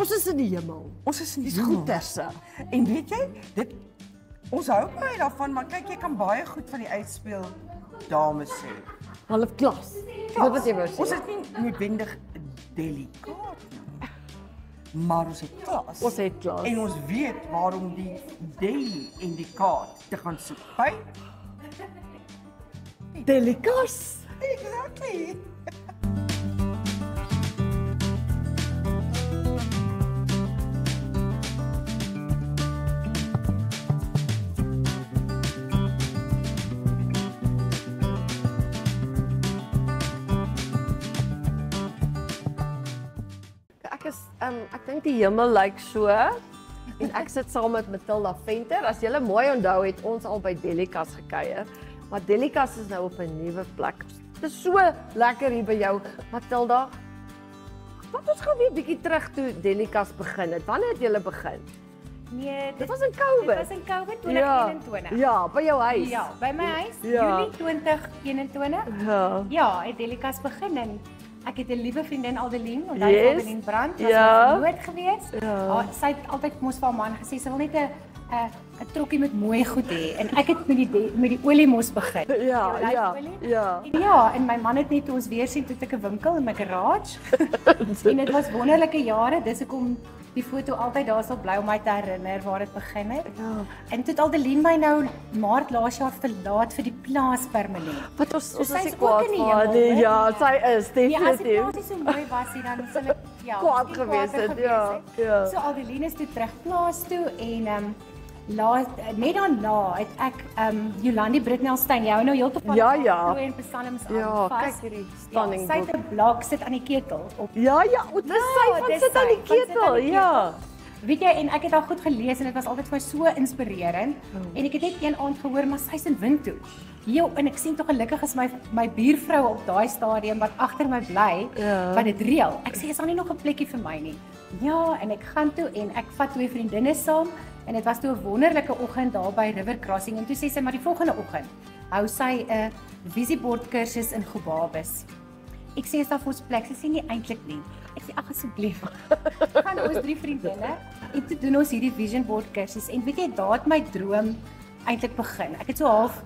Ons is in die hemel. Ons is in die Dis hemel. goed, Tessa. En weet jy, ons hou baie daarvan, maar kyk, jy kan baie goed van die uitspeel dames sê. Half klas. Dis wat jy wou sê. Ons het nie noodwendig delikaat nie, maar ons het klas. Ons het klas. En ons weet waarom die deli en die kaat te gaan soek. By Delikas. exactly. Ek dink die hemel lyk so en ek sit saam met Matilda Venter. As julle mooi onthou het ons al by Delikas gekuier, maar Delikas is nou op 'n nuwe plek. Dit is so lekker hier by jou, Matilda. Wat ons gaan weer bietjie terug toe Delikas begin het. Wanneer het julle begin? Nee, Dit was in COVID. Dit was in COVID 2021. Ja, by jou huis. Ja, by my huis, Ja. Julie 2021. Ja. Ja, het Delikas begin en ek het 'n liewe vriendin Aldeline, onthou Yes. Aldeline Brandt, was Ja. nooit gewees. Ja. Sy het altyd vir ons vir haar man gesê sy wil net 'n trokkie met mooi goed hê en ek het met die olie mos begin. Ja, Jy like ja, olie? ja. En ja, en my man het net toe ons weer sien toe ek 'n winkel in my garage. En dit was wonderlike jare, dis hoekom die foto altyd daar sal bly om my te herinner waar dit begin het. Ja. En toe het Aldeline my nou Maart laas jaar verlaat vir die plaas permanent. Wat ons So was sy nie is ook kwaad in die vir haar hemel, nie. hoor. Ja, sy is Ja, as die definitief. plaas nie so mooi was nie, dan sal ek Kwaad nie gewees kwaader het, ja, gewees het. ja. So Aldeline is toe terug plaas toe en net daarna het ek Jolandi Britnelstein, jy hou nou heeltemal Ja, ja. en psalms aan Ja, vas. kyk hierdie stunning Sy het 'n blok sit aan die ketel op. Ja, ja, o, dis sy van dis sit aan sy, die van sit ketel. aan die Ja. Weet jy, en ek het haar goed gelees en dit was altyd vir my so inspirerend. En ek het net een aand gehoor maar sy's in Windhoek. Jo, en ek sien tog gelukkig is my buurvrou op daai stadium wat agter my bly, Ja. wat dit reël. Ek sê is daar nie nog 'n plekkie vir my nie. Ja, en ek gaan toe en ek vat 2 vriendinne saam en dit was toe 'n wonderlike oggend daar by River Crossing en toe sê sy maar die volgende oggend hou sy 'n visiebord kursus in Gobabis. Ek sê is daar vir ons plek? Sy sê nie eintlik nie. Ek sê ag asseblief. Gaan ons 3 vriendinne en toe doen ons hierdie vision board kursus en weet jy daar het my droom eintlik begin. Ek het so half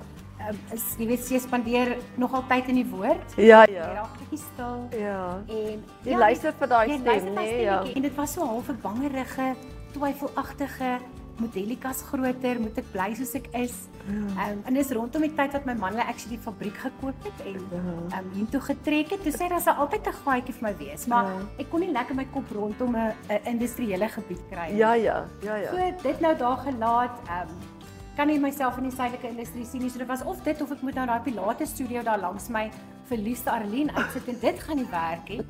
jy weet jy spandeer nogal tyd in die woord. Ja, Jy ja. raak bietjie stil Ja. en Jy luister vir daai jy stem, luister vir nee, daai ja. stemmetjie. En dit was so half 'n bangerige, twyfelagtige moet Delikas groter, moet ek bly soos ek is. En dis rondom die tyd wat my man hulle actually die fabriek gekoop het en hiertoe getrek het. Toe sê daar sal altyd 'n gaatjie vir my wees, maar ek kon nie lekker my kop rondom 'n industriële gebied kry nie. Ja, ja. Ja, So ja. dit nou daar gelaat, kan nie myself in die suidelike industrie sien nie. So dit was of dit of ek moet nou daai Pilates studio daar langs my verliefde Arlene uitsit en dit gaan nie werk nie.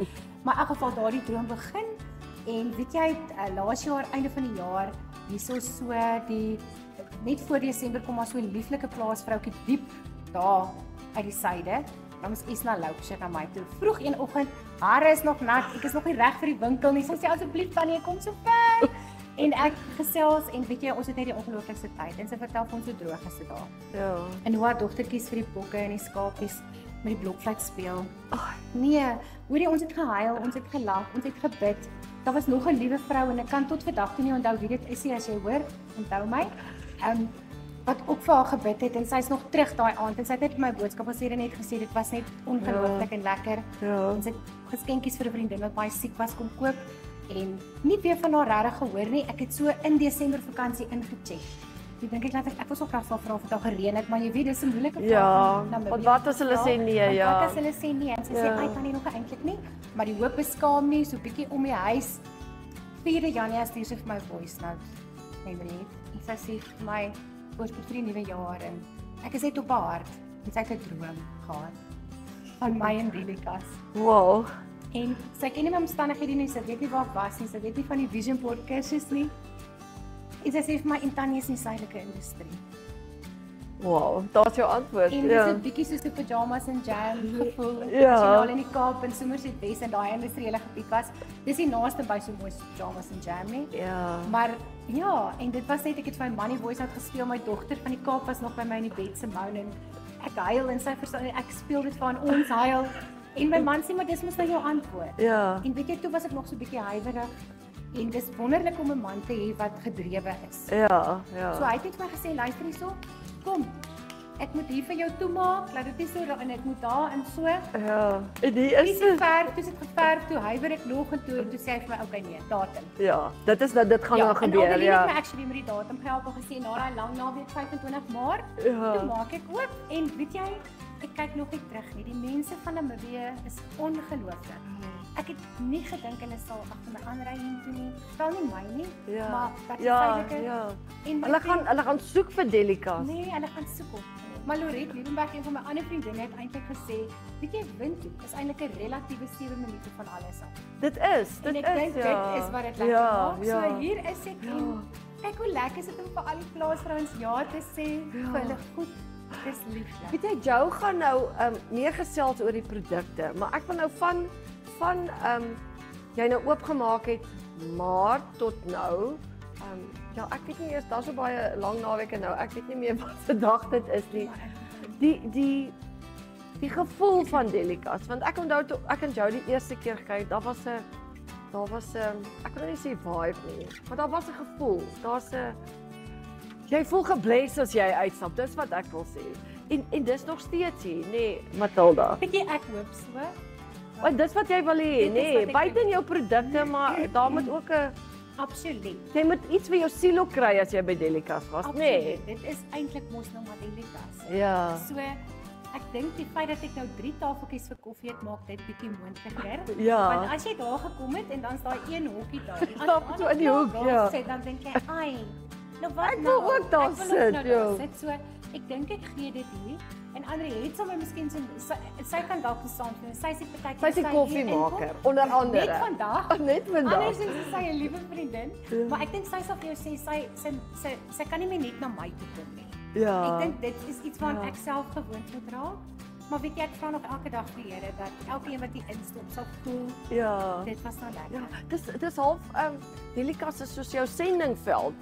Maar in elk geval daardie droom begin en weet jy laas jaar einde van die jaar hierso so die net voor Desember kom maar so 'n lieflike plaasvroukie diep daar uit die suide. Dan is Isna loop na my toe. Vroeg een oggend, hare is nog nat. Ek is nog nie reg vir die winkel nie. Sy sê asseblief tannie, kom so ver. En ek gesels en weet jy ons het net die ongelooflikste tyd en sy vertel vir ons hoe droog is dit daar. Ja. En hoe haar dogtertjies vir die bokke en die skapies met die blokfluit speel. Ag nee, hoorie ons het gehuil, ons het gelag, ons het gebid. Daar was nog 'n liewe vrou en ek kan tot vandag toe nie onthou wie dit is nie as jy hoor, onthou my. Wat ook vir haar gebid het en sy's nog terug daai aand en sy het net my boodskap gesê en net gesê dit was net ongelooflik en lekker. Ja. En sy het geskenkies vir 'n vriendin wat baie siek was kom koop en nie weer van haar regtig gehoor nie. Ek het so in Desember vakansie ingecheck. Ek dink ek was ook graag vra of dit al gereën het, maar jy weet dis 'n moeilike vraag. Ja, om Namibië want wat as hulle te sê vra. nee, Want ja. Wat as hulle sê nee en sy sê Ja. hy kan nie nog eintlik nie, maar die hoop beskaam nie, so bietjie om die huis. 4 Januarie stuur sy vir my voice note. En sy sê vir my voorspoed vir die nuwe jaar en ek is net op haar hart en sy het 'n droom gehad van my en Delikas. Wow. En sy ken nie my omstandighede nie, sy weet nie waar ek was nie, sy weet nie van die Vision Board kursus nie. En sy sê vir my, en Tannie is in die suidelike industrie. Wow, daar's jou antwoord. En dis 'n bietjie soos 'n pyjamas en jam gevoel. Ja. Spesiaal in die Kaap en Somerset Wes en daai industriële gebied was. Dis die naaste by so mooi pyjamas en jam nie. Ja. Maar ja, en dit was net ek het vir my Money Voice uitgespeel. My dogter van die Kaap was nog by my in die bed se moan en ek huil en sy verstaan ek speel dit van ons huil. En my man sê maar dis mos nou jou antwoord. Ja. En weet jy toe was ek nog so 'n bietjie huiwerig. En dis wonderlik om 'n man te hê wat gedrewe is. Ja, So ja. hy het net vir my gesê, luister hierso, kom. Ek moet hier vir jou toemaak, laat dit nie so en ek moet daar en so. Ja. En die Dis is verf, dis dit geverf toe, huiwer ek nog en toe sê hy vir my, okay nee, datum. ja, dit is dat dit gaan nou en gebeur, Adeline ja. het my actually met die datum gehelp en gesê na daai lang naweek 25 Maart, Ja. toe maak ek oop en weet jy, ek kyk nog nie terug nie. Die mense van Namibië is ongelooflik. Ek het nie gedink hulle sal agter my aanry toe nie. Wel nie my nie, Ja. maar dat die Ja, feitelike ja. en my Hulle gaan soek vir Delikas. nee, hulle gaan soek op. Maar Loret Liebenberg, een van my ander vriendinne het eintlik gesê, weet jy, Windhoek is eintlik 'n relatiewe 7 minute van alles af. Dit is, En dit ek is dink ja. dit is wat dit lekker Ja, maak. ja. So hier is ek en kyk hoe lekker is dit om vir al die plaasvrouens ja te sê vir hulle goed. Dis lieflik. Weet jy, Joe gaan nou meer gesels oor die produkte, maar ek wil nou van jy nou oopgemaak het Maart tot nou. Ja, ek weet nie eers, daar's so baie lang naweke nou. Ek weet nie meer wat se dag dit is nie. Die gevoel van Delikas, want ek onthou toe ek en jou die eerste keer gekyk, daar was 'n ek wil nie sê vibe nie, maar daar was 'n gevoel. Daar's 'n jy voel gebless as jy uitstap. Dis wat ek wil sê. En dis nog steeds hier, nee, Matilda. Weet jy, ek hoop so. Want dis wat jy wil hê, Dit is nee, wat ek buite in jou produkte, maar daar moet ook 'n Absoluut. jy moet iets vir jou siel ook kry as jy by Delikas was, nee. Absoluut. Dit is eintlik mos nou maar Delikas. Ja. So ek dink die feit dat ek nou 3 tafeltjies vir koffie het, maak dit bietjie moontliker. Ja. Want as jy daar gekom het en dan's daai een hokkie daar. En as Stap jy so in die hoek, ja. Sit, dan dink jy, "Ai, nou wat Ek nou?" wil ook daar Ek wil sit, nou ja. daar sit. So ek dink ek gee dit hier. En Andre het sommer miskien sy kan dalk saam doen. Sy sê partykeer Sy is 'n koffiemaker, onder andere. Net vandag. Net vandag. Andersins is sy 'n liewe vriendin, maar ek dink sy sal vir jou sê sy kan nie meer net na my toe kom nie. Ja. Ek dink dit is iets waaraan Ja. ek self gewoond moet raak. Maar weet jy, ek vra nog elke dag vir die Here dat elkeen wat hier instop sal voel Ja. dit was nou lekker. Ja, dis half Delikas is soos jou sendingveld.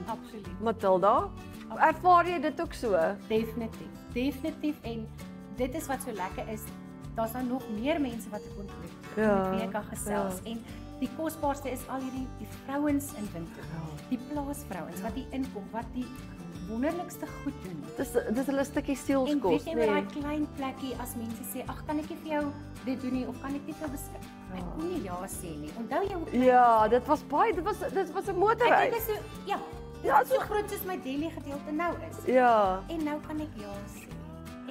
Absoluut. Matilda, ervaar jy dit ook so? Definitief en dit is wat so lekker is. Daar's nou nog meer mense wat ek ontmoet. Ja, Met wie ek kan gesels en die kosbaarste is al die vrouens in Windhoek. Die plaasvrouens wat hier inkom, wat die wonderlikste goed doen. Dis hulle stukkie En sielskos, weet jy met daai nee. klein plekkie as mense sê, "Ag, kan ek nie vir jou dit doen nie of kan ek nie vir jou beskik?" Ek kon nie ja sê nie. Onthou jy hoe klein Ja, dit was 'n ek motorreis. dink is so ja, Ja, dit is so groot soos my Delhi gedeelte nou is. Ja. En nou kan ek ja sê.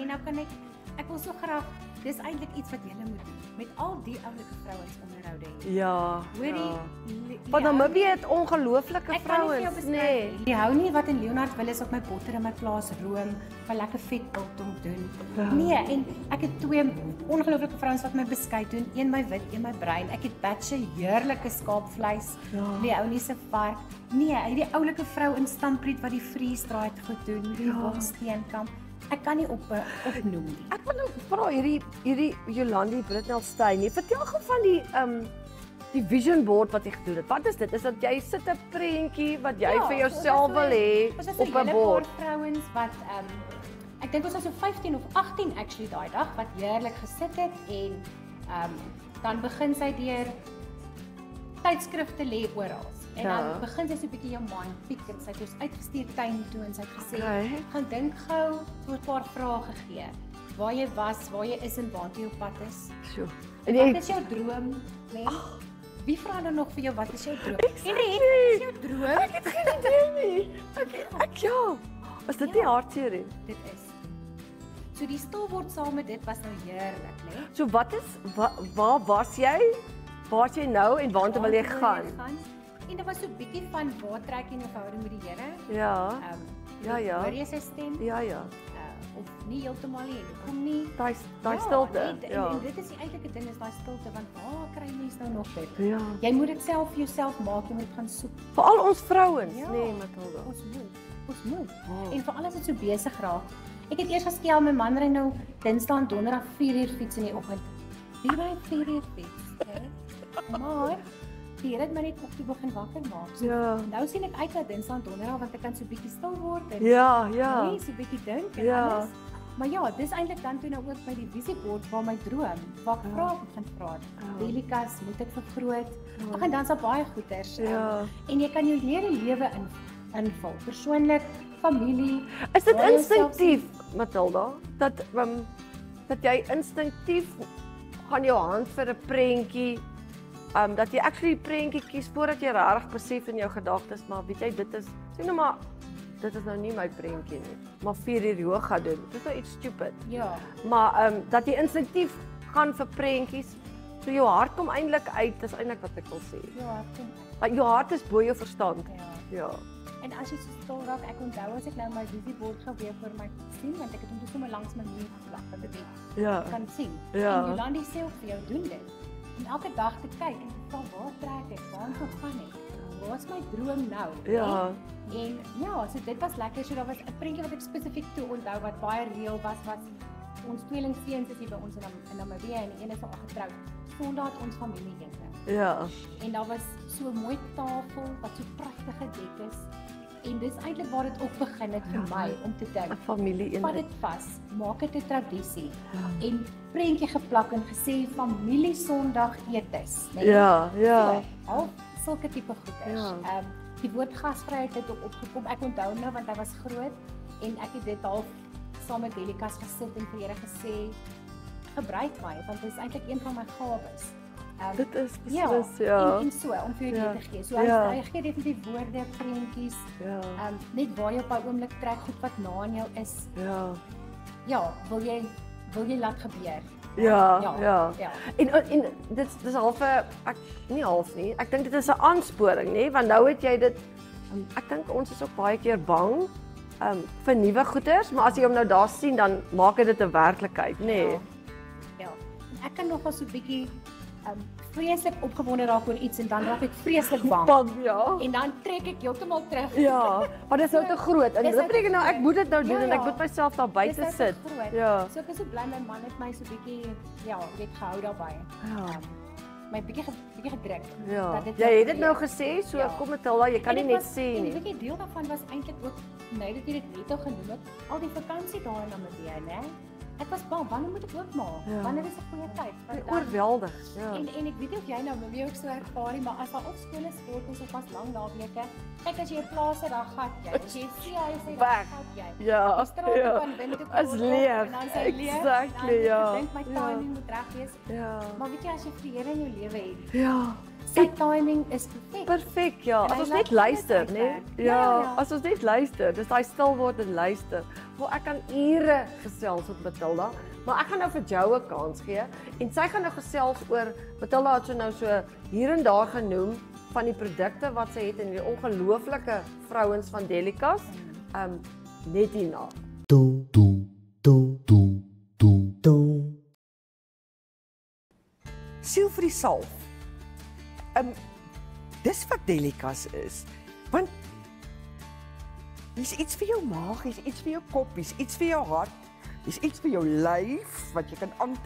En nou kan ek wil so graag dis eintlik iets wat jy moet doen met al die oulike vrouens onderhoude hê. Ja. Hoorie, Want Namibië het ongelooflike Ek kan nie vir jou vrouens, beskryf nee. nie. Die hou nie wat in Leonard Willis op my botter in my plaas room, wat lekker vet biltong doen. Ja. Nee, en ek het 2 ongelooflike vrouens wat my beskei doen, een my wit, een my bruin. Ek het batche heerlike skaapvleis. Ja. Die ou nie se vark. Nee, hy die oulike vrou in Stampriet wat die freeze-dried goed doen, die Wongsteenkamp. Ek kan nie opnoem nie. Ek wil nou vra hierdie Jolandi Britnell-Steyn. Vertel gou van die vision board wat jy gedoen het. Wat is dit? Is dat jy sit 'n prentjie wat jy vir jouself wil hê Ons was op 'n bord? vrouens wat ek dink ons was so 15 of 18 actually daai dag wat heerlik gesit het en dan begin sy deur tydskrifte lê oral. En dan begin sy so 'n bietjie jou mind piek en sy het ons uitgestuur tuin toe en sy het gesê, gaan dink gou, so 'n paar vrae gegee. Waar jy was, waar jy is en waartoe jou pad is. So. En En wat is jou droom, né? Wie vra dan nog vir jou wat is jou droom? Henry, wat is jou droom? Ek het geen idee nie. Ek ja. Is dit nie hartseer nie? Dit is. So die stil word saam met dit was nou heerlik, né? So waar was jy? Waar's jy nou en waartoe wil jy gaan? En dit was so 'n bietjie van waar trek jy in jou verhouding met die Here? Ja. Ja. Hoor jy sy stem? Ja. Of nie heeltemal nie, kom nie. Daai stilte. En dit is die eintlike ding is daai stilte want waar kry mens nou nog dit? Ja. Jy moet dit self vir jouself maak, jy moet gaan soek. Veral ons vrouens, Ja. nee, Matilda. Ons moet. Oh. En veral as dit so besig raak. Ek het eers geskel my man ry nou Dinsdag en Donderdag 4 uur fiets in die oggend. Wie ry 4 uur fiets? Okay? Maar die Here het my net op toe begin wakker maak. So, Ja. nou sien ek uit na Dinsdag en Donderdag want ek kan so bietjie stil word en Ja. nee, so bietjie dink en Ja. alles. Maar ja, dis eintlik dan toe nou ook by die visiebord waar my droom, waar ek vra begin vra. Delikas moet ek vergroot. Ag en dan's daar baie goeders. Ja. En jy kan jou hele lewe invul. Persoonlik, familie. Is dit waar jy jouself instinktief, Matilda, dat jy instinktief gaan jou hand vir 'n prentjie, dat jy actually die prentjie kies voordat jy regtig besef in jou gedagtes, maar weet jy, dit is nou nie my prentjie nie. Maar 4 uur yoga doen. Dis nou iets stupid. Ja. Maar dat jy instinktief gaan vir prentjies, so jou hart kom eintlik uit, dis eintlik wat ek wil sê. Ja, Want jou hart is bo jou verstand. ja. Ja. En as jy so stil raak, ek onthou as ek nou my visiebord geweer vir my sien, want ek het hom toe sommer langs my muur geplak in die bed. Ja. Kan sien. Ja. En Jolandi sê ook vir jou doen dit. En elke dag te kyk en te vra waar trek ek? Waartoe gaan ek? Waar is my droom nou? Ja. En ja, so dit was lekker. So daar was 'n prentjie wat ek spesifiek toe onthou wat baie reël was ons tweelingseuns is hier by ons in Namibië en die een is al getroud. Sondag het ons familieete. Ja. En daar was so 'n mooi tafel wat so pragtig gedek is. En dis eintlik waar dit ook begin het vir my om te dink. 'n familie Vat eenheid. dit vas, maak dit 'n tradisie. En prentjie geplak en gesê familie Sondag etes, né? Ja. Al sulke tipe goeders. Ja. Die woord gasvryheid het ook opgekom. Ek onthou nou want hy was groot en ek het dit half saam met Delikas gesit en vir Here gesê gebruik my want dit is eintlik een van my gawes. Dit is beslis, ja. En so om vir jou Ja. dit te gee. So Ja. hy gee definitief woorde, prentjies, Ja. net waar jy op daai oomblik trek goed wat na aan jou is. Ja. Ja, wil jy laat gebeur. Ja. Ja. En dis half 'n nie half nie. Ek dink dit is 'n aansporing, nê, want nou het jy dit ek dink ons is ook baie keer bang vir nuwe goeders, maar as jy hom nou daar sien dan maak dit 'n werklikheid, nê. Ja. En ek kan nogal so 'n bietjie vreeslik opgewonde raak oor iets en dan raak ek vreeslik bang. Ja. En dan trek ek heeltemal terug. Ja, maar dit is nou te groot. En Dis dit nou te beteken nou ek groot. moet dit nou doen Ja, en ek ja. moet myself daar Dis buite nou te sit. groot. Ja. So ek is so bly my man het my so 'n bietjie weet gehou daarbey. Ja. My bietjie gedruk. Ja. dat dit Jy het dit nou gesê, so Ja. kom Matilda, jy kan En nie dit net was- sê En nie. weet jy, deel daarvan was eintlik ook nou dat jy dit net al genoem het, al die vakansie daar in Namibië, né? Ek was bang, wanneer moet ek oopmaak? Ja. Wanneer is 'n goeie tyd? Want dan- Oorweldig. Ja. En ek weet nie of jy nou Namibië ook so ervaar nie, maar as daar op skole sport is of as lang naweke, kyk as jy 'n plaas het, dan gat jy. As jy sien hy sê dan Weg. gat jy. Ja. Die straat Ja. van binne toe As leeg. en dan sy leeg. Exactly, en dan ja. Ek dink my Ja. timing moet reg wees. Ja. Maar weet jy as jy vir die Here in jou lewe het, Ja. sy timing is perfek. Perfek, ja. En As hy ons laat net goed luister, uitwerk. né? Ja. Ja, as ons net luister. Dis daai stil word en luister. Waar ek kan ure gesels met Matilda, maar ek gaan nou vir jou 'n kans gee en sy gaan nou gesels oor Matilda het nou so hier en daar genoem van die produkte wat sy het en die ongelooflike vrouens van Delikas. Net hierna. Sielvrie salf. Dis wat Delikas is. Want dis iets vir jou maag, dis iets vir jou kop, dis iets vir jou hart, dis iets vir jou lyf wat jy kan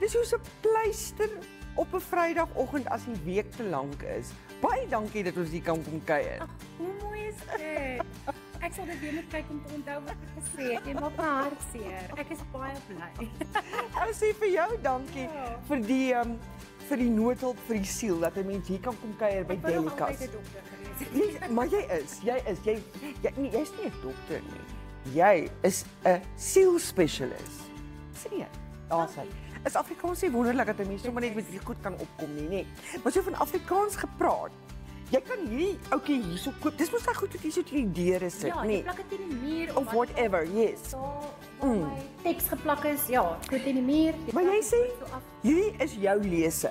dis soos 'n pleister op 'n Vrydagoggend as die week te lank is. Baie dankie dat ons hier kan kom kuier. Hoe mooi is dit? Ek sal dit weer moet kyk om te onthou wat ek gesê het. Jy maak my hart seer. Ek is baie bly. Ek sê vir jou dankie Ja. vir die noodhulp vir die siel dat 'n mens hier kan kom kuier by Ek wou nog Delikas. altyd 'n dokter gewees het. Maar jy's nie 'n dokter nie. Jy is 'n sielspesialis. Sien jy? Daar's hy. Is Afrikaans nie wonderlik dat 'n mens sommer net met hierdie goed kan opkom nie, nê? Maar so van Afrikaans gepraat. Jy kan hierdie ouetjie hierso koop. Dis mos daai goed wat hierso teen die deure sit, Ja, jy nê? plak dit teen die muur Of whatever, yes. Daar waar my teks geplak is. Ja, goed teen die muur. Maar jy sê so af. hierdie is jou lese.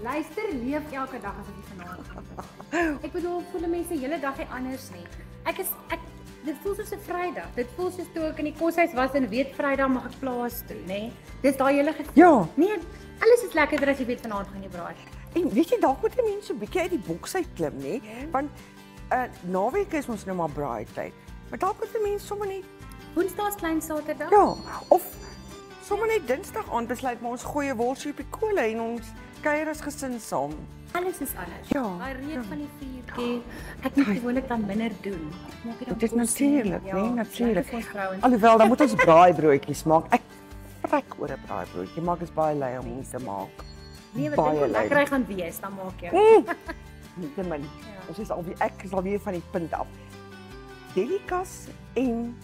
Luister, leef elke dag as ek die vanaand gaan. Ek bedoel, voel mense hele dag nie anders nie. Dit voel soos 'n Vrydag. Dit voel soos toe ek in die koshuis was en weet Vrydag mag ek plaas toe, nê? Dis daai hele gevoel. Ja. Nee, alles is lekkerder as jy weet vanaand gaan jy braai. En weet jy, dalk moet 'n mens so 'n bietjie uit die boks uit klim, nê? Want naweek is ons nou maar braaityd. Maar dalk moet 'n mens sommer net Woensdae is klein Saterdag. ja, of sommer net Dinsdag aand besluit maar ons gooi 'n wolsie op die kolle en ons kuier as gesin saam. Alles is anders. Ja, Daai reuk van die vuurtjie. Ek moet gewoonlik dan minder doen. Ek maak dit dan Dit is kos nie. natuurlik, Ja, nee, natuurlijk. lekker vir ons vrouens. Alhoewel dan moet ons braaibroodjies maak. Ek vrek oor 'n braaibroodjie, maar dit is baie lui om dit te maak. Nee, wat baie dink hoe lui. lekker hy gaan wees, dan maak jy. Nietemin. Ja. Ons is alweer ek is alweer van die punt af. Delikas en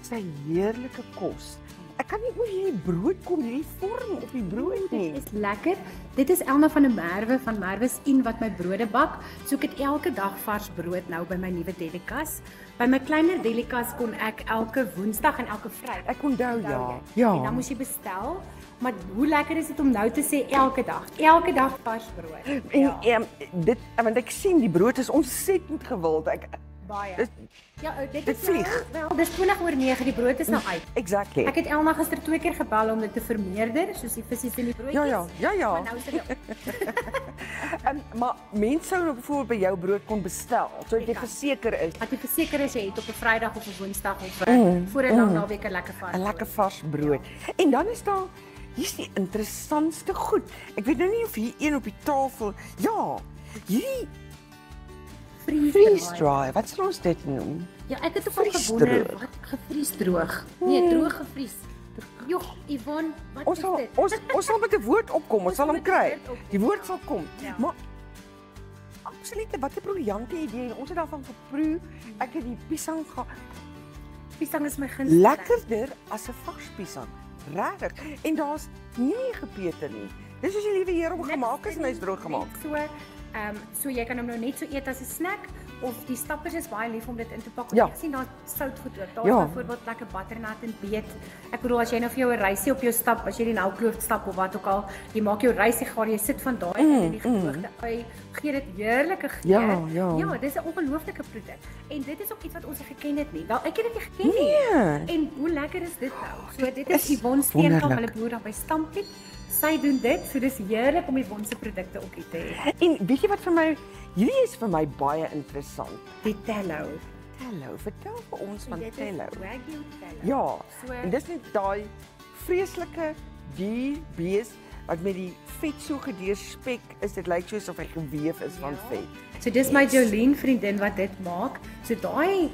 sy heerlike kos. Ek kan nie oor hierdie brood kom, hierdie vorm op die brood nie. Dit is lekker. Dit is Elna van der Merwe van Merwe's In wat my brode bak. So ek het elke dag vars brood nou by my nuwe Delikas. By my kleiner Delikas kon ek elke Woensdag en elke Vrydag. Ek onthou ja. En dan Ja. moes jy bestel. Maar hoe lekker is dit om nou te sê elke dag vars brood. En dit want ek sien die brood is ontsettend gewild. Ek Baie. Dis- Ja, dit dit is nou, vlieg. wel, dis 20:09, die brood is nou uit. exactly. Ek het Elna gister 2 keer gebel om dit te vermeerder, soos die visse in die broodjies. Ja. Maar nou is dit Maar mense sou nou byvoorbeeld by jou brood kon bestel, sodat jy kan. verseker is wat jy verseker is jy het op 'n Vrydag of 'n Woensdag of voor 'n lang naweek 'n lekker vars. 'n lekker vars brood. En dan is daar hier's die interessantste goed. Ek weet nou nie of hier een op die tafel. Ja, hierdie freeze dry. Wat sal ons dit noem? Ja, ek het ook al Vries gewonder droog. wat gevries droog. Nee, droog gevries. Jogg, Yvonne, wat Ons is sal dit? ons sal met 'n woord opkom. Ons sal hom met 'n kry. woord opkom, Die woord ja. sal kom. Ja. Maar absoluut, wat 'n briljante idee. En ons het daarvan geproe. Ek het die piesang Piesang is my gunsteling. lekkerder as 'n vars piesang. Regtig. En daar's nie gepeter nie. Dis soos die liewe Here hom gemaak is en hy's droog gemaak. So jy kan hom nou net so eet as 'n snack of die stappers is baie lief om dit in te pak. Ja. Ek sien daar soutgoed ook. Daar's Ja. byvoorbeeld lekker butternut en beet. Ek bedoel as jy nou vir jou 'n rysie op jou stap, as jy die noukloof stap of wat ook al, jy maak jou rysie gaar, jy sit van daai in die gedoogde ui, gee dit heerlike geur. Ja. Ja, dis 'n ongelooflike produk. En dit is ook iets wat ons nie geken het nie. Wel, ek het dit nie geken nie. Nee. En hoe lekker is dit nou? So dit Is is Yvonne Steenkamp, wonderlik. hulle boer daar by Stampie. Sy doen dit, so dis heerlik om Yvonne se produkte ook hier te hê. En weet jy wat vir my hierdie is vir my baie interessant. Die Tello. Tello, vertel vir ons van Dit is Tello. Wagyu Tello. Ja, So- en dis net daai vreeslike dierbees wat met die vet so gedeurspek is. Dit lyk soos of hy geweef is van vet. So dis my Jolene vriendin wat dit maak. So daai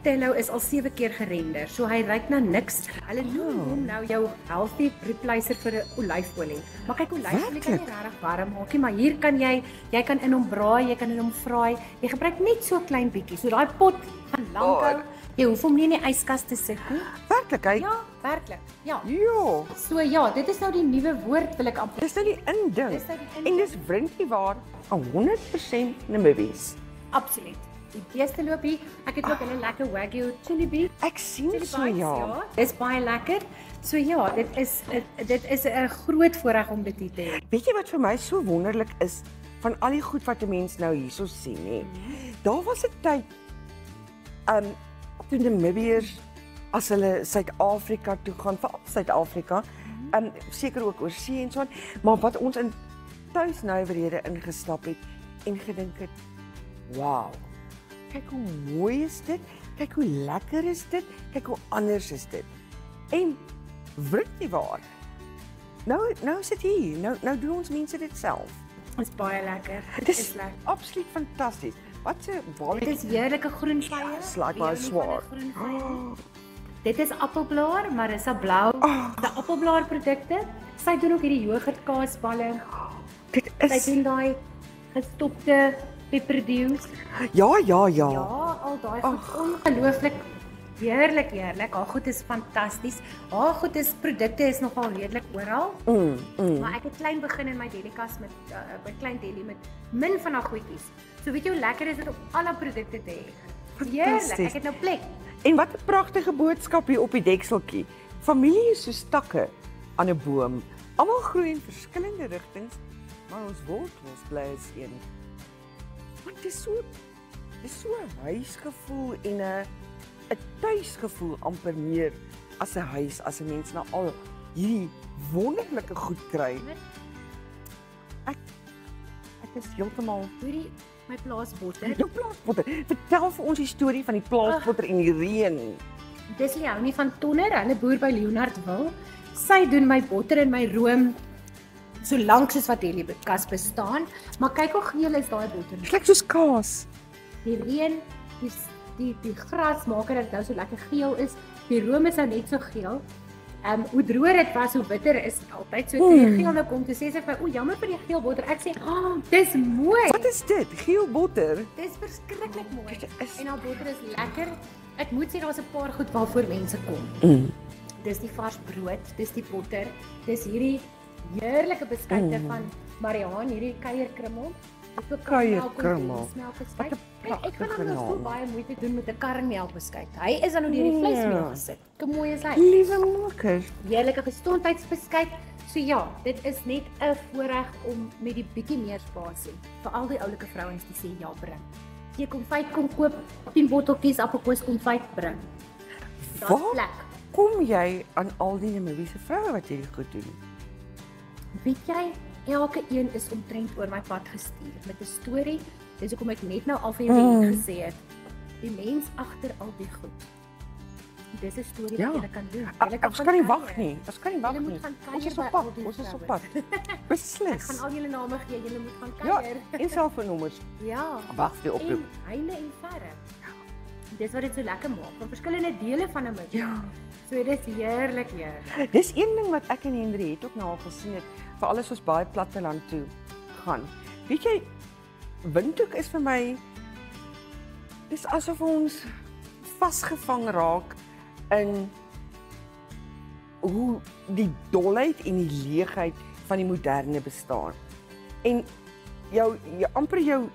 Tello is al 7 keer gerender. So hy ruik na niks. Hulle noem hom nou jou healthy replacer vir 'n olyfolie. Maar kyk, olyfolie kan nie regtig warm maak nie, maar hier kan jy kan in hom braai, jy kan in hom vraai. Jy gebruik net so 'n klein bietjie. So daai pot gaan lank hou. Jy hoef hom nie in die yskas te sit nie. Werklik, hy Ja, werklik. Ja. ja. So ja, dit is nou die nuwe woord wil ek amper. Dis nou die inding. Dis nou die En inding. dis vriendjie waar 100% Namibies. Absoluut. Die beeste loop hier. Ek het ook 'n lekker Wagyu chili beef. Ek sien Chili so bites, ja. Dis baie lekker. So ja, dit is 'n groot voorreg om dit hier te hê. Weet jy wat vir my so wonderlik is van al die goed wat 'n mens nou hierso sien, hè? Daar was 'n tyd toe Namibiërs as hulle Suid-Afrika toe gaan, veral Suid-Afrika, seker ook oor see en so aan, maar wat ons in tuisnywerhede ingestap het en gedink het, wow. Kyk hoe mooi is dit, kyk hoe lekker is dit, kyk hoe anders is dit. En wrikkie waar. Nou is dit hier. Nou doen ons mense dit self. Is baie lekker. Dit is is lekker. absoluut fantasties. Wat 'n baie Dit is heerlike groenvye. Dis like my swaar. Dit is appelblaar, Marissa Blou. Die appelblaar produkte. Sy doen ook hierdie yoghurtkaasballe. Dit Sy is doen daai gestopte peperdews. ja. Ja, al daai goed ongelooflik heerlik. Haar goed is fantasties. Haar goed is produkte is nogal redelik oral. Maar ek het klein begin in my delikas met by Klein Deli met min van haar goedjies. So weet jy hoe lekker is dit om al haar produkte te hê. Heerlik. Fantasties. Ek het nou plek. En wat 'n pragtige boodskap hier op die dekseltjie. Familie is soos takke aan 'n boom. Almal groei in verskillende rigtings, maar ons wortels bly as een. Want dit is so Dis so 'n huisgevoel en 'n tuisgevoel amper meer as 'n huis, as 'n mens nou al hierdie wonderlike goed kry. Ek is heeltemal Hoorie, my plaasbotter. jou plaasbotter. Vertel vir ons die storie van die plaasbotter en die reën. Dis Leonie van Tonner, hulle boer by Leonardville. Sy doen my botter en my room so lank soos wat hierdie kas bestaan. Maar kyk hoe geel is daai botter. Dit lyk soos kaas. Die reën, die gras maak dat dit nou so lekker geel is. Die room is nou net so geel. Hoe droër dit was, hoe bitter is dit altyd. So toe die geel nou kom, toe sê sy vir my, "O, jammer vir die geel botter." Ek sê, dis mooi. Wat is dit? Geel botter? Dis verskriklik mooi. Dit is- En haar botter is lekker. Ek moet sê daar's 'n paar goed waarvoor mense kom. Dis die vars brood, dis die botter, dis hierdie heerlike beskuite van Mariaan, hierdie kuierkrummel. Kuierkrummel. Wat 'n ek gaan pragtige nou so naam. baie moeite doen met 'n karnemelbeskuit. Hy is dan nou deur die vleismeel gesit. Hoe mooi is hy? Liewe makker. Heerlike gesondheidsbeskuit. So ja, dit is net 'n voorreg om met die bietjie meer spasie vir al die oulike vrouens te sê ja bring. As jy konfyt kom koop, 10 botteltjies appelkoos konfyt bring. Daar's Waar plek. kom jy aan al die Namibiese vroue wat hierdie goed doen? Weet jy, elke een is omtrent oor my pad gestuur met 'n storie. Dis hoekom ek net nou al vir jou gesê het. Die mens agter al die goed. Dis 'n storie Ja. wat jy kan doen. Ons kan nie wag nie. Ons kan nie wag Julle moet nie. gaan Ons is kuier op by pad. al die Ons is op vrouens. pad. Ek Beslis. gaan al julle name gee. Julle moet gaan Ja, kuier. en selfoonnommers. Ja. Wag vir die oproep. En heile en verre. Dis wat dit so lekker maak. Van verskillende dele van 'n mens. Ja. So dis heerlik, heerlik. Dis een ding wat ek en Henry het ook nou al gesien het, vir alles ons baie platteland toe gaan. Weet jy, Windhoek is vir my dis asof ons vasgevang raak in hoe die dolheid en die leegheid van die moderne bestaan. En jou amper jou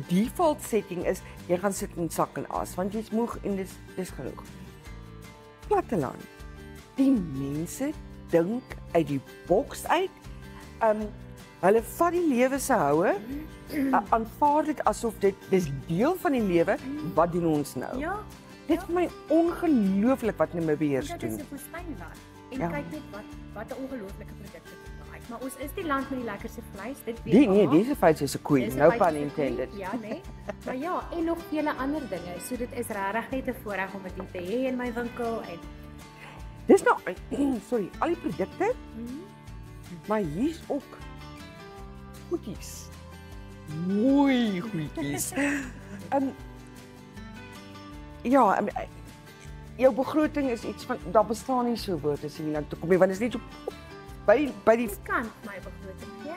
default setting is jy gaan sit in sak en as want jy's moeg en dis genoeg. Platteland. Die mense dink uit die boks uit. Hulle vat die lewe se houe, aanvaar dit asof dis deel van die lewe. Wat doen ons nou? Ja. Dit is vir my ongelooflik wat Namibiërs Dit is doen. 'n woestynland. En Ja. kyk net wat 'n ongelooflike produkte dit maak. Maar ons is die land met die lekkerste vleis. Dit weet Nee, almal. dis 'n feit soos 'n koei, Dis 'n no feit pun soos 'n koei, intended. Ja, nee. Maar ja, en nog vele ander dinge. So dit is regtig net 'n voorreg om dit hier te hê in my winkel en Dis nou sorry, al die produkte, maar hier's ook goedjies. Mooi goedjies. Ja, jou begroting is iets van daar bestaan nie so woord as jy nou toe kom nie, want dit is net so by die dit kan my begroting gee.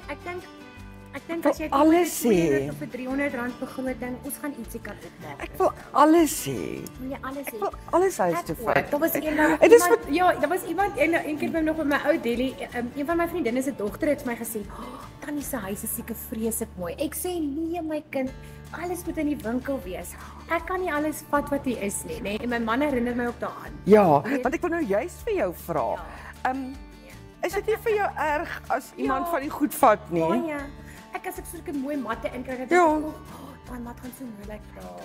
Ek dink wil as jy alles vir sê. 200 of vir R300 begroting, ons gaan ietsie kan opmaak. ek wil alles hê. Wil jy alles Ek hê? wil alles huis toe vat. Daar was eendag Dit is iemand, ja, daar was iemand een keer by nog by my ou Delhi, een van my vriendinne se dogter het vir my gesê, "Oh, tannie se huis is seker vreeslik mooi." Ek sê, "Nee my kind, alles moet in die winkel wees. Ek kan nie alles vat wat hier is nie, nê?" En my man herinner my ook daaraan. Ja, want ek wil nou juist vir jou vra. Is dit nie vir jou erg as iemand Ja. van die goed vat nie? Baie. As ek sulke mooi matte inkry, dan Ja. dink ek, "Oh, daai mat gaan so mooi lyk daar."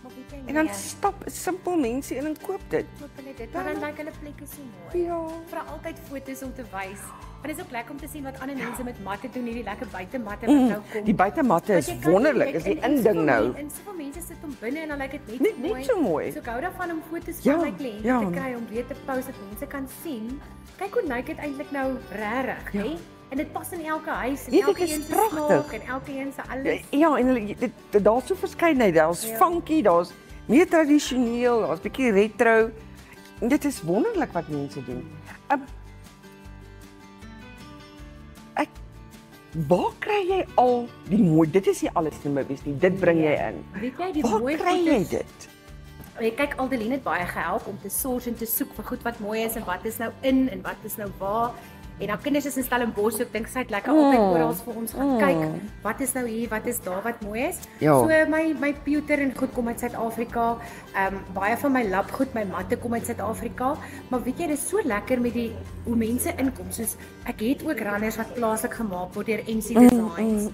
Maar weet jy En dan nee, stap simpel mense in en koop dit. koop hulle dit, maar dan lyk hulle plekke so mooi. Ja. Vra altyd foto's om te wys. Want dit is ook lekker om te sien wat ander mense met matte doen, hierdie lekker buitematte wat nou kom. Die buitematte is Want jy kan wonderlik, nie- is die en inding soveel nou. En soveel mense sit om binne en dan lyk dit Net so mooi. So ek hou daarvan om foto's Ja, van my kliënte ja. te kry om weer te post dat mense kan sien. Kyk hoe lyk dit eintlik nou regtig, hè? En dit pas in elke huis en Ja, dit elke is een se pragtig. smaak en elke een se alles. Ja, en daar's so verskeidenheid. Daar's Ja. funky, daar's meer tradisioneel, daar's bietjie retro. En dit is wonderlik wat mense doen. Waar kry jy al die mooi? Dit is nie alles Namibies nie. Dit bring jy in. Weet jy die Waar mooi kry jy goedes? dit? Kyk, Aldeline het baie gehelp om te sort en te soek vir goed wat mooi is en wat is nou in en wat is nou waar. En dan kinders is in Stellenbosch, so ek dink sy het lekker altyd oral vir ons gaan kyk. Wat is nou hier, wat is daar wat mooi is? Ja. So my pewter en goed kom uit Suid-Afrika. Baie van my labgoed, my matte kom uit Suid-Afrika. Maar weet jy, dit is so lekker met die hoe mense inkom. Soos ek het ook runners wat plaaslik gemaak word deur NC Designs.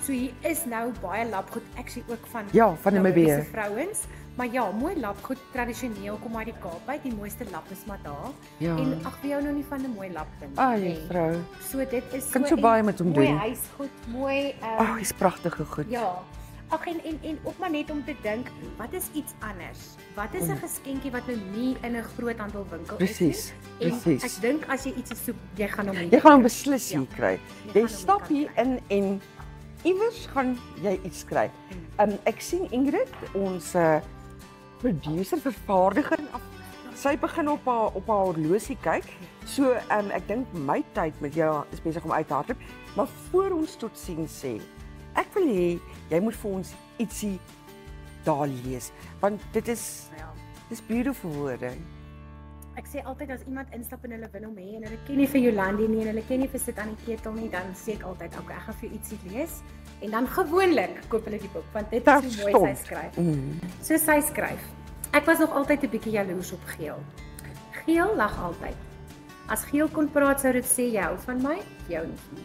So hier is nou baie labgoed actually ook van Ja, van Namibië. Namibiese vrouens. Maar ja, mooi labgoed tradisioneel kom uit die Kaap uit. Die mooiste lap is maar daar. Ja. En ag wie hou nou nie van 'n mooi lap nie. Ai, Nee. vrou. So dit is Kan so so baie met hom doen. Mooi huisgoed, mooi Ag, dis pragtige goed. ja. Ag en ook maar net om te dink, wat is iets anders? Wat is 'n geskenkie wat nou nie in 'n groothandelwinkel Presies, is nie? En presies. ek dink as jy iets soek, jy gaan hom Jy gaan hom beslis Ja. hier kry. Jy Jy gaan hom stap hier hier in en iewers gaan jy iets kry. Ek sien Ingrid, ons producer vervaardiger, sy begin op haar horlosie kyk. So ek dink my tyd met jou is besig om uit te hardloop, maar voor ons totsiens sê, ek wil hê jy moet vir ons ietsie daar lees, want dit is dis beautiful woorde. Ek sê altyd as iemand instap en hulle wil hom hê en hulle ken nie vir Jolandi nie en hulle ken nie vir sit aan die ketel nie, dan sê ek altyd, "Oké, ek gaan vir jou ietsie lees." En dan gewoonlik koop hulle die boek want dit is hoe mooi sy skryf. So sy skryf. Ek was nog altyd 'n bietjie jaloers op Geel. Geel lag altyd. As Geel kon praat sou dit sê jy hou van my, jou nie.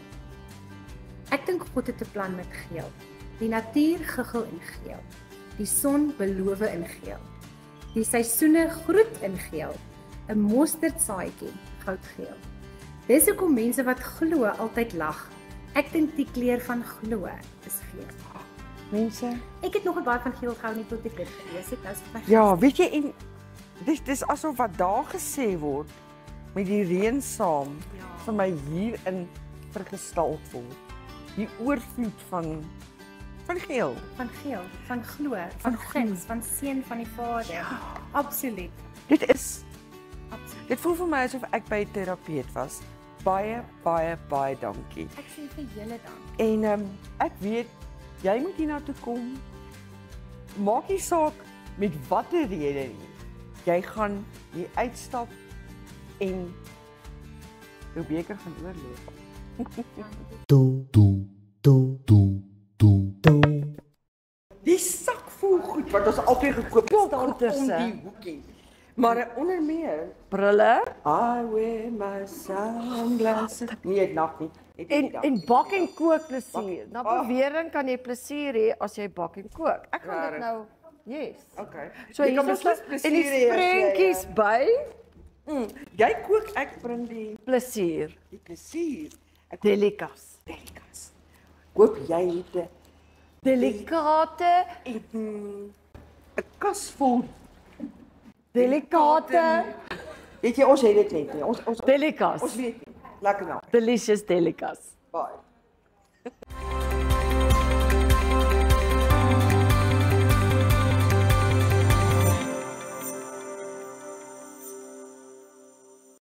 Ek dink God het 'n plan met Geel. Die natuur giggel in Geel. Die son beloof in Geel. Die seisoene groet in Geel. 'n Mosterdsaadjie, goudgeel. Dis hoekom mense wat glo altyd lag. Ek dink die kleur van glo is geel. Mense, Ek het nog baie van Geel gehou nie tot ek dit gelees het. Nou is dit my ja, weet jy en dis asof wat daar gesê word met die reën saam vir my hierin vergestald word. Die oorvloed van Geel. van Geel, van glo, van guns, van seën van die Vader. Ja. Absoluut. Dit is Absoluut. dit voel vir my asof ek by 'n terapeut was. Baie dankie. Ek sê vir julle dan. En ek weet jy moet hiernatoe kom. Maak nie saak met watter rede nie. Jy gaan hier uitstap en jou beker gaan oorloop. Die sak vol goed wat ons altyd gekoop het staan om die hoekie. Maar onder meer Brille I wear my sunglasses. Nee, nag nie. en bak en kook plesier. Na bewering kan jy plesier hê as jy bak en kook. Ek gaan dit nou, yes. Okay. So Jy kan hier is beslis en plesier die hê as jy, prentjies by Jy kook, ek bring die plesier. plesier. Delikas. Koop jy dit Delikate, 'n kas vol. delikate, Weet jy ons het dit net nie. Ons delikas. weet nie. Lekker nou. Delicious delikas. Baie.